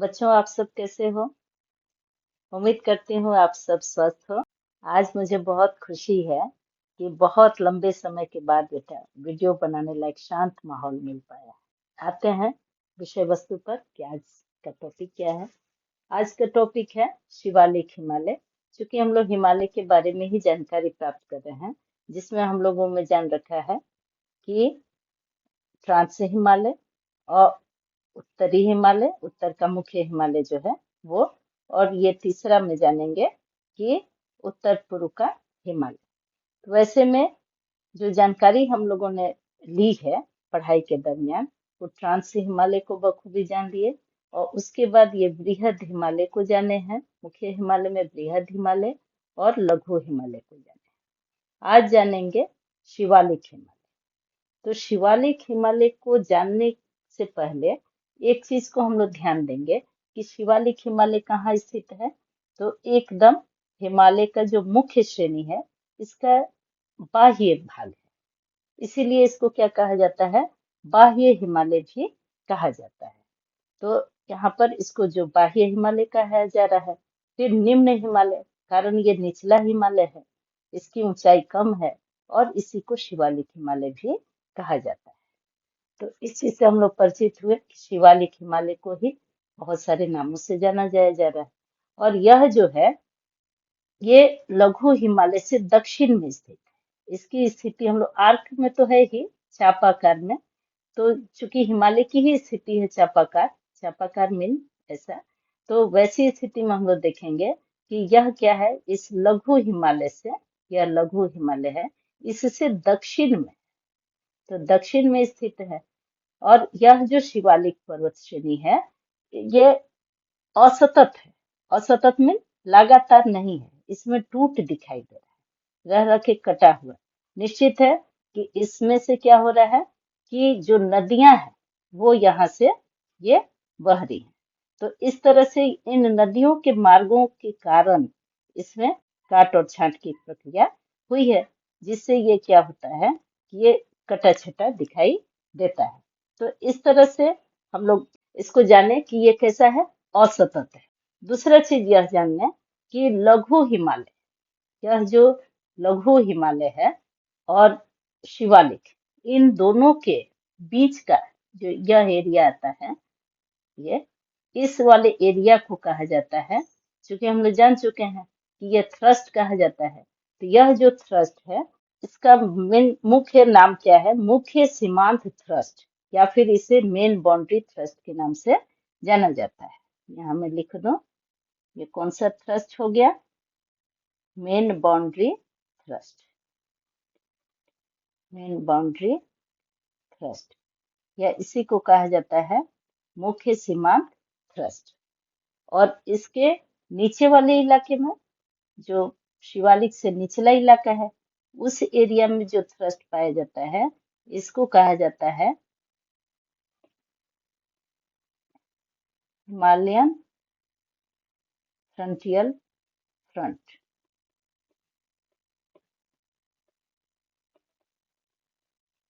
बच्चों, आप सब कैसे हो? उम्मीद करती हूँ आप सब स्वस्थ हो। आज मुझे बहुत खुशी है कि बहुत लंबे समय के बाद बेटा वीडियो बनाने लायक शांत माहौल मिल पाया। आते हैं विषय वस्तु पर कि आज का टॉपिक क्या है। आज का टॉपिक है शिवालिक हिमालय। क्योंकि हम लोग हिमालय के बारे में ही जानकारी प्राप्त कर रहे हैं, जिसमें हम लोगों में जान रखा है कि ट्रांस हिमालय और उत्तरी हिमालय, उत्तर का मुख्य हिमालय जो है वो, और ये तीसरा में जानेंगे कि उत्तर पूर्व का हिमालय। तो वैसे में जो जानकारी हम लोगों ने ली है पढ़ाई के दरमियान, वो ट्रांस हिमालय को बखूबी जान लिए, और उसके बाद ये बृहद हिमालय को जाने हैं। मुख्य हिमालय में बृहद हिमालय और लघु हिमालय को जाने हैं। आज जानेंगे शिवालिक हिमालय। तो शिवालिक हिमालय को जानने से पहले एक चीज को हम लोग ध्यान देंगे कि शिवालिक हिमालय कहाँ स्थित है। तो एकदम हिमालय का जो मुख्य श्रेणी है, इसका बाह्य भाग है, इसीलिए इसको क्या कहा जाता है, बाह्य हिमालय भी कहा जाता है। तो यहाँ पर इसको जो बाह्य हिमालय कहा जा रहा है। फिर निम्न हिमालय, कारण ये निचला हिमालय है, इसकी ऊंचाई कम है, और इसी को शिवालिक हिमालय भी कहा जाता है। तो इस चीज से हम लोग परिचित हुए कि शिवालिक हिमालय को ही बहुत सारे नामों से जाना जाया जा रहा है। और यह जो है, ये लघु हिमालय से दक्षिण में स्थित है। इसकी स्थिति हम लोग आर्क में तो है ही, चापाकार में। तो चूंकि हिमालय की ही स्थिति है चापाकार, चापाकार मीन ऐसा, तो वैसी स्थिति में हम लोग देखेंगे कि यह क्या है, इस लघु हिमालय से, यह लघु हिमालय है, इससे दक्षिण में, तो दक्षिण में स्थित है। और यह जो शिवालिक पर्वत श्रेणी है, ये असतत है। असतत में लगातार नहीं है, इसमें टूट दिखाई दे रहा है, रह रह के कटा हुआ। निश्चित है कि इसमें से क्या हो रहा है कि जो नदियां हैं वो यहाँ से ये बह रही हैं। तो इस तरह से इन नदियों के मार्गों के कारण इसमें काट और छांट की प्रक्रिया हुई है, जिससे ये क्या होता है कि ये कटा छटा दिखाई देता है। तो इस तरह से हम लोग इसको जाने कि ये कैसा है, असतत है। दूसरा चीज यह जानना कि लघु हिमालय, यह जो लघु हिमालय है और शिवालिक, इन दोनों के बीच का जो यह एरिया आता है, ये इस वाले एरिया को कहा जाता है। क्योंकि हम लोग जान चुके हैं कि यह थ्रस्ट कहा जाता है। तो यह जो थ्रस्ट है, इसका मेन मुख्य नाम क्या है, मुख्य सीमांत थ्रस्ट, या फिर इसे मेन बाउंड्री थ्रस्ट के नाम से जाना जाता है। यहाँ मैं लिख दूं, ये कौन सा थ्रस्ट हो गया, main boundary thrust, main boundary thrust, या इसी को कहा जाता है मुख्य सीमांत थ्रस्ट। और इसके नीचे वाले इलाके में, जो शिवालिक से निचला इलाका है, उस एरिया में जो थ्रस्ट पाया जाता है, इसको कहा जाता है हिमालयन फ्रंटियल फ्रंट।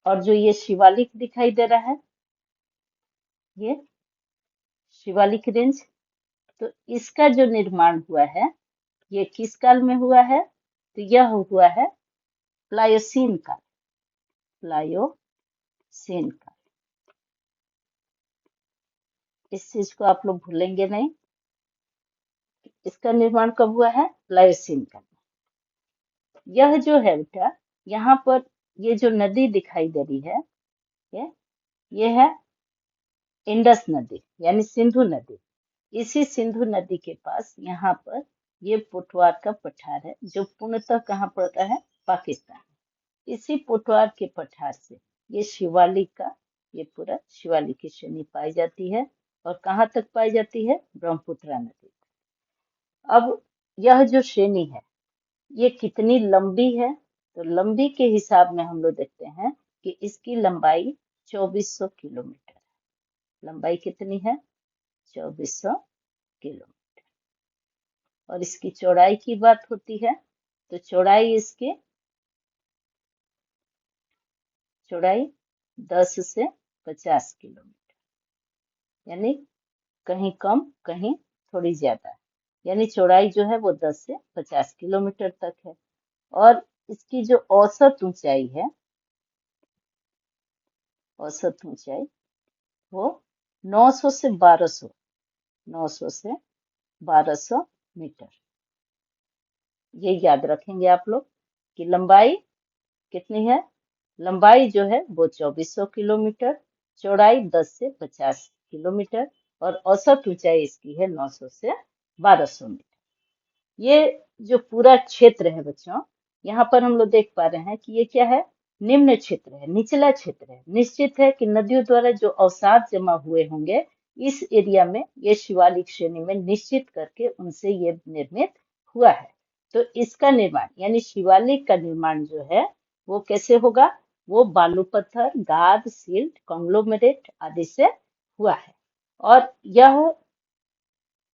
और जो ये शिवालिक दिखाई दे रहा है, ये शिवालिक रेंज, तो इसका जो निर्माण हुआ है, ये किस काल में हुआ है, तो यह हुआ है प्लायोसीन काल, प्लायोसीन काल। इस चीज को आप लोग भूलेंगे नहीं। इसका निर्माण कब हुआ है, प्लायोसीन काल में। यह जो है बेटा, यहाँ पर ये जो नदी दिखाई दे रही है, ये है इंडस नदी, यानी सिंधु नदी। इसी सिंधु नदी के पास यहाँ पर ये पोटवार का पठार है, जो पूर्णतः कहाँ पड़ता है, पाकिस्तान। इसी पोटवार के पठार से ये शिवालिक का, ये पूरा शिवालिक की श्रेणी पाई जाती है। और कहाँ तक पाई जाती है, ब्रह्मपुत्र नदी। अब यह जो श्रेणी है, ये कितनी लंबी है, तो लंबी के हिसाब में हम लोग देखते हैं कि इसकी लंबाई 2400 किलोमीटर है। लंबाई कितनी है, 2400 किलोमीटर। और इसकी चौड़ाई की बात होती है, तो चौड़ाई इसकी, चौड़ाई 10 से 50 किलोमीटर, यानी कहीं कम कहीं थोड़ी ज्यादा, यानी चौड़ाई जो है वो 10 से 50 किलोमीटर तक है। और इसकी जो औसत ऊंचाई वो 900 से 1200 900 से 1200 मीटर। ये याद रखेंगे आप लोग कि लंबाई कितनी है। लंबाई जो है वो 2400 किलोमीटर, चौड़ाई 10 से 50 किलोमीटर और औसत ऊंचाई इसकी है 900 से 1200 मीटर। ये जो पूरा क्षेत्र है बच्चों, यहाँ पर हम लोग देख पा रहे हैं कि ये क्या है, निम्न क्षेत्र है, निचला क्षेत्र है। निश्चित है कि नदियों द्वारा जो अवसाद जमा हुए होंगे इस एरिया में, ये शिवालिक श्रेणी में निश्चित करके उनसे ये निर्मित हुआ है। तो इसका निर्माण यानी शिवालिक का निर्माण जो है वो कैसे होगा, वो बालू पत्थर, गाद, सिल्ट, कॉन्ग्लोमेरेट आदि से हुआ है। और यह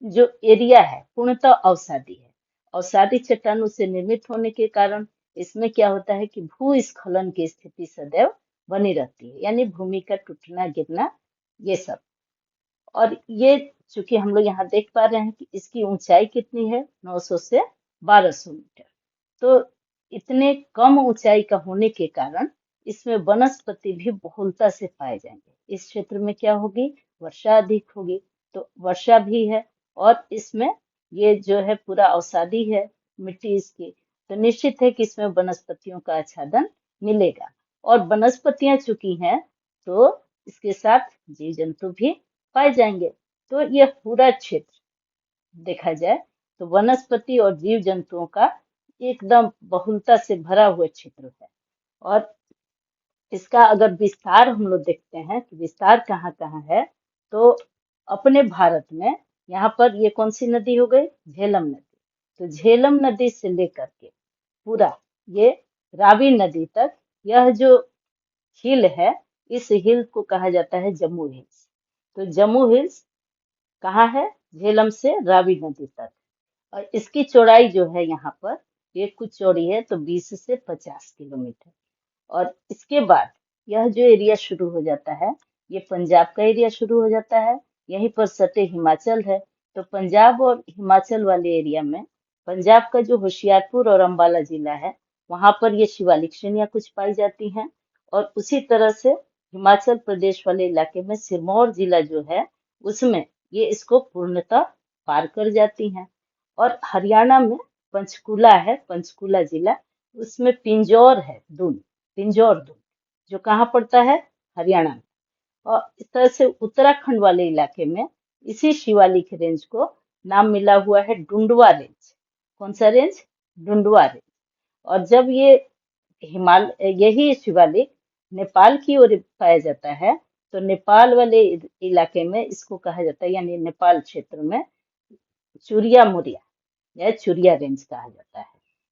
जो एरिया है पूर्णतः अवसादी है। अवसादी चट्टानों से निर्मित होने के कारण इसमें क्या होता है कि भूस्खलन की स्थिति सदैव बनी रहती है, यानी भूमि का टूटना गिरना ये सब। और ये चूंकि हम लोग यहाँ देख पा रहे हैं कि इसकी ऊंचाई कितनी है, 900 से 1200 मीटर। तो इतने कम ऊंचाई का होने के कारण इसमें वनस्पति भी बहुलता से पाए जाएंगे। इस क्षेत्र में क्या होगी, वर्षा अधिक होगी, तो वर्षा भी है। और इसमें ये जो है पूरा अवसादी है मिट्टी इसकी, तो निश्चित है कि इसमें वनस्पतियों का आच्छादन मिलेगा। और वनस्पतियां चुकी हैं तो इसके साथ जीव जंतु भी पाए जाएंगे। तो यह पूरा क्षेत्र देखा जाए तो वनस्पति और जीव जंतुओं का एकदम बहुलता से भरा हुआ क्षेत्र है। और इसका अगर विस्तार हम लोग देखते हैं कि विस्तार कहाँ कहाँ है, तो अपने भारत में यहाँ पर ये कौन सी नदी हो गई, झेलम नदी। तो झेलम नदी से लेकर के पूरा ये रावी नदी तक, यह जो हिल है इस हिल को कहा जाता है जम्मू हिल्स। तो जम्मू हिल्स कहाँ है, झेलम से रावी नदी तक। और इसकी चौड़ाई जो है यहाँ पर, ये कुछ चौड़ी है तो 20 से 50 किलोमीटर। और इसके बाद यह जो एरिया शुरू हो जाता है, ये पंजाब का एरिया शुरू हो जाता है। यहीं पर सटे हिमाचल है। तो पंजाब और हिमाचल वाले एरिया में, पंजाब का जो होशियारपुर और अंबाला जिला है वहां पर ये शिवालिक श्रेणियां कुछ पाई जाती हैं। और उसी तरह से हिमाचल प्रदेश वाले इलाके में सिरमौर जिला जो है उसमें ये इसको पूर्णतः पार कर जाती हैं। और हरियाणा में पंचकुला है, पंचकुला जिला, उसमें पिंजौर है, पिंजौर दून, जो कहाँ पड़ता है, हरियाणा में। और इस तरह से उत्तराखंड वाले इलाके में इसी शिवालिक रेंज को नाम मिला हुआ है डुंडवा रेंज। कौन सा रेंज, डुंडवा रेंज। और जब ये यही शिवालिक नेपाल की ओर पाया जाता है तो नेपाल वाले इलाके में इसको कहा जाता है, यानी नेपाल क्षेत्र में चुरिया मुरिया या चुरिया रेंज कहा जाता है।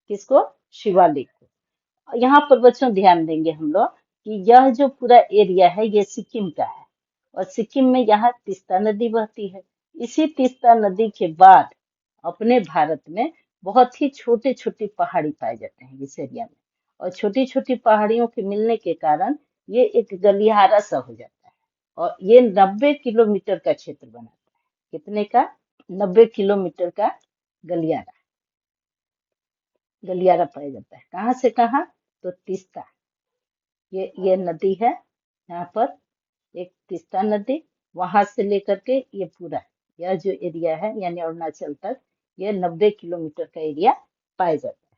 किसको, शिवालिक को। यहाँ पर बच्चों ध्यान देंगे हम लोग कि यह जो पूरा एरिया है ये सिक्किम का है। और सिक्किम में यहाँ तीस्ता नदी बहती है। इसी तीस्ता नदी के बाद अपने भारत में बहुत ही छोटे छोटे पहाड़ी पाए जाते हैं इस एरिया में। और छोटी छोटी पहाड़ियों के मिलने के कारण ये एक गलियारा सा हो जाता है। और ये 90 किलोमीटर का क्षेत्र बनाता है। कितने का, 90 किलोमीटर का गलियारा गलियारा पाया जाता है। कहाँ से कहाँ, तो तीस्ता, ये नदी है यहाँ पर, एक तीस्ता नदी, वहां से लेकर के ये पूरा यह जो एरिया है यानी अरुणाचल तक, ये 90 किलोमीटर का एरिया पाया जाता है।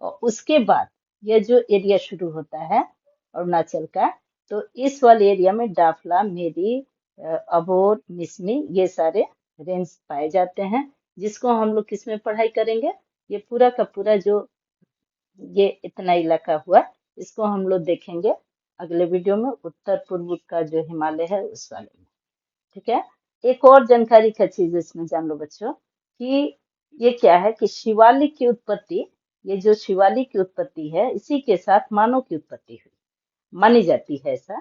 और उसके बाद यह जो एरिया शुरू होता है अरुणाचल का, तो इस वाले एरिया में डाफला, मेरी, अबोर, मिसमी ये सारे रेंज पाए जाते हैं। जिसको हम लोग किस में पढ़ाई करेंगे, ये पूरा का पूरा जो ये इतना इलाका हुआ इसको हम लोग देखेंगे अगले वीडियो में, उत्तर पूर्व का जो हिमालय है उस वाले में। ठीक है। एक और जानकारी का चीज इसमें जान लो बच्चों कि ये क्या है कि शिवालिक की उत्पत्ति, ये जो शिवालिक की उत्पत्ति है इसी के साथ मानव की उत्पत्ति हुई मानी जाती है। ऐसा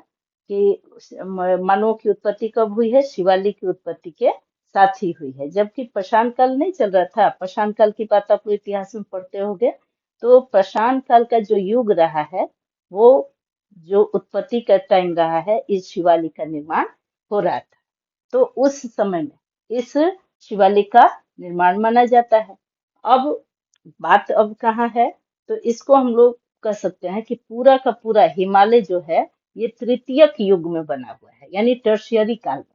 कि मानव की उत्पत्ति कब हुई है, शिवालिक की उत्पत्ति के साथ ही हुई है। जबकि पाषाण काल नहीं चल रहा था, पाषाण काल की बात आप लोग इतिहास में पढ़ते होंगे। तो पाषाण काल का जो युग रहा है वो जो उत्पत्ति का टाइम रहा है, इस शिवालिक का निर्माण हो रहा था। तो उस समय में इस शिवालिक का निर्माण माना जाता है। अब बात अब कहाँ है, तो इसको हम लोग कह सकते हैं कि पूरा का पूरा हिमालय जो है ये तृतीयक युग में बना हुआ है, यानी टर्शियरी काल में।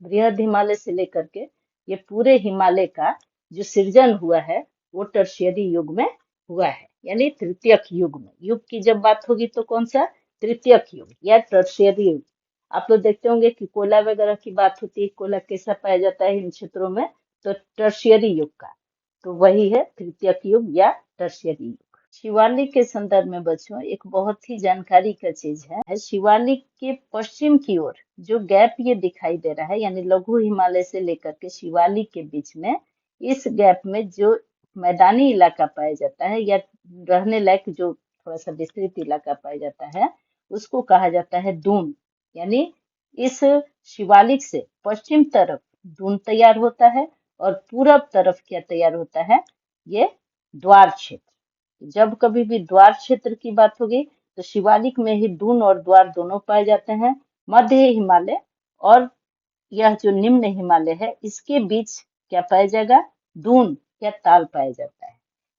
बृहद हिमालय से लेकर के ये पूरे हिमालय का जो सृजन हुआ है वो टर्शियरी युग में हुआ है, यानी तृतीयक युग में। युग की जब बात होगी तो कौन सा, तृतीयक युग या टर्शियरी युग। आप लोग देखते होंगे कि कोयला वगैरह की बात होती है, कोयला कैसा पाया जाता है इन क्षेत्रों में, तो टर्शियरी युग का, तो वही है तृतीयक युग या टर्शियरी युग। शिवालिक के संदर्भ में बच्चों एक बहुत ही जानकारी का चीज है, शिवालिक के पश्चिम की ओर जो गैप ये दिखाई दे रहा है, यानी लघु हिमालय से लेकर के शिवालिक के बीच में, इस गैप में जो मैदानी इलाका पाया जाता है या रहने लायक जो थोड़ा सा विस्तृत इलाका पाया जाता है, उसको कहा जाता है दून। यानी इस शिवालिक से पश्चिम तरफ दून तैयार होता है और पूरब तरफ क्या तैयार होता है, ये द्वार क्षेत्र। जब कभी भी द्वार क्षेत्र की बात होगी तो शिवालिक में ही दून और द्वार दोनों पाए जाते हैं। मध्य हिमालय और यह जो निम्न हिमालय है इसके बीच क्या पाया जाएगा, दून या ताल पाया जाता है।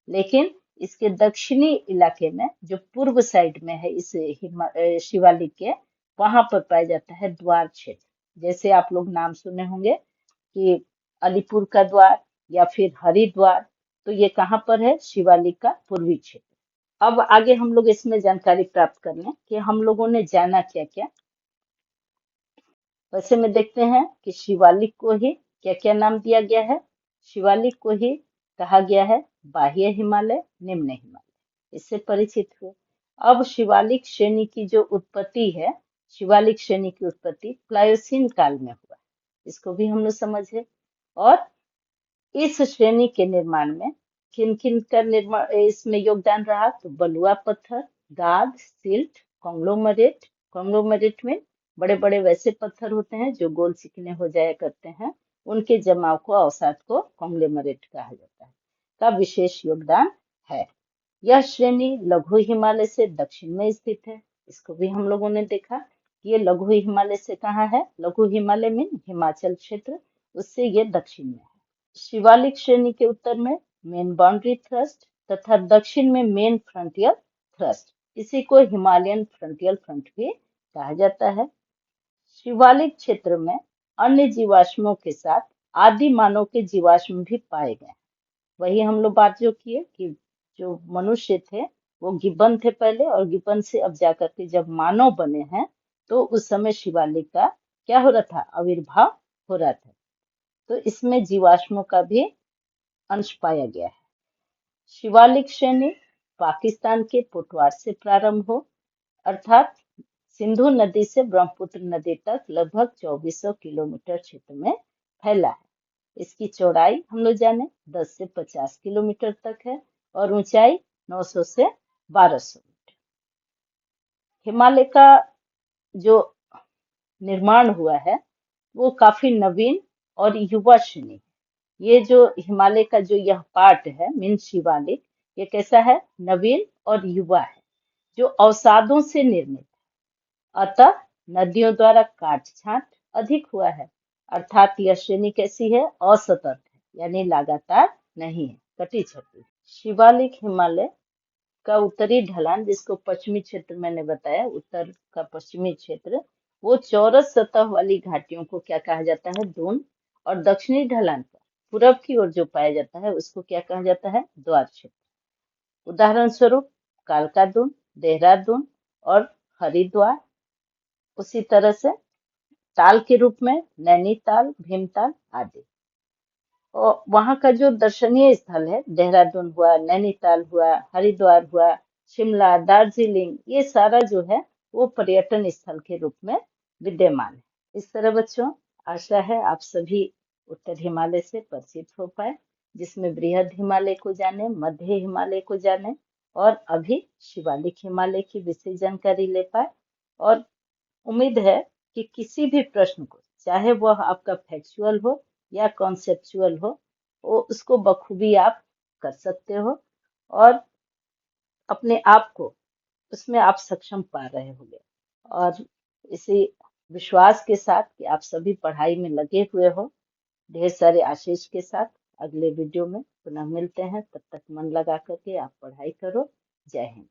लेकिन इसके दक्षिणी इलाके में जो पूर्व साइड में है इस शिवालिक के, वहां पर पाया जाता है द्वार क्षेत्र। जैसे आप लोग नाम सुने होंगे कि अलीपुर का द्वार या फिर हरिद्वार, तो ये कहाँ पर है, शिवालिक का पूर्वी क्षेत्र। अब आगे हम लोग इसमें जानकारी प्राप्त कर लें कि हम लोगों ने जाना क्या क्या। वैसे में देखते हैं कि शिवालिक को ही क्या क्या नाम दिया गया है। शिवालिक को ही कहा गया है बाह्य हिमालय, निम्न हिमालय, इससे परिचित हुए। अब शिवालिक श्रेणी की जो उत्पत्ति है, शिवालिक श्रेणी की उत्पत्ति प्लायोसीन काल में हुआ, इसको भी हम लोग समझे। और इस श्रेणी के निर्माण में किन किन का निर्माण इसमें योगदान रहा, तो बलुआ पत्थर, गाद, सिल्ट, कॉन्ग्लोमरेट। कॉन्ग्लोमरेट में बड़े बड़े वैसे पत्थर होते हैं जो गोल चिकने हो जाया करते हैं, उनके जमाव को अवसाद को कॉन्ग्लोमरेट कहा जाता है, का विशेष योगदान है। यह श्रेणी लघु हिमालय से दक्षिण में स्थित है, इसको भी हम लोगों ने देखा कि ये लघु हिमालय से कहाँ है, लघु हिमालय में हिमाचल क्षेत्र, उससे ये दक्षिण में है। शिवालिक श्रेणी के उत्तर में मेन बाउंड्री थ्रस्ट तथा दक्षिण में मेन फ्रंटियल थ्रस्ट, इसी को हिमालयन फ्रंटियल फ्रंट भी कहा जाता है। शिवालिक क्षेत्र में अन्य जीवाश्मों के साथ आदि मानव के जीवाश्म भी पाए गए। वही हम लोग बात जो किए कि जो मनुष्य थे वो गिब्बन थे पहले, और गिब्बन से अब जाकर के जब मानव बने हैं तो उस समय शिवालिक का क्या हो रहा था, आविर्भाव हो रहा था। तो इसमें जीवाश्मों का भी अंश पाया गया है। शिवालिक श्रेणी पाकिस्तान के पुटवार से प्रारंभ हो, अर्थात सिंधु नदी से ब्रह्मपुत्र नदी तक लगभग 2400 किलोमीटर क्षेत्र में फैला है। इसकी चौड़ाई हम लोग जाने 10 से 50 किलोमीटर तक है और ऊंचाई 900 से 1200 मीटर। हिमालय का जो निर्माण हुआ है वो काफी नवीन और युवा श्रेणी है। ये जो हिमालय का जो यह पार्ट है मीन शिवालिक, ये कैसा है, नवीन और युवा है, जो अवसादों से निर्मित, अतः नदियों द्वारा काट छांट अधिक हुआ है। अर्थात यह श्रेणी कैसी है, असतत है, यानी लगातार नहीं है, कटी छटी। शिवालिक हिमालय का उत्तरी ढलान, जिसको पश्चिमी क्षेत्र मैंने बताया, उत्तर का पश्चिमी क्षेत्र, वो चौरस सतह वाली घाटियों को क्या कहा जाता है, दून। और दक्षिणी ढलान पर पूरब की ओर जो पाया जाता है उसको क्या कहा जाता है, द्वार क्षेत्र। उदाहरण स्वरूप कालका दून, देहरादून और हरिद्वार। उसी तरह से ताल के रूप में नैनीताल, भीमताल आदि। और वहाँ का जो दर्शनीय स्थल है, देहरादून हुआ, नैनीताल हुआ, हरिद्वार हुआ, शिमला, दार्जिलिंग, ये सारा जो है वो पर्यटन स्थल के रूप में विद्यमान है। इस तरह बच्चों, आशा है आप सभी उत्तर हिमालय से परिचित हो पाए, जिसमें बृहद हिमालय को जाने, मध्य हिमालय को जाने और अभी शिवालिक हिमालय की विशेष जानकारी ले पाए। और उम्मीद है कि किसी भी प्रश्न को, चाहे वह आपका फैक्चुअल हो या कॉन्सेप्चुअल हो, वो उसको बखूबी आप कर सकते हो और अपने आप को उसमें आप सक्षम पा रहे होंगे। और इसी विश्वास के साथ कि आप सभी पढ़ाई में लगे हुए हो, ढेर सारे आशीष के साथ अगले वीडियो में पुनः मिलते हैं। तब तक मन लगा करके आप पढ़ाई करो। जय हिंद।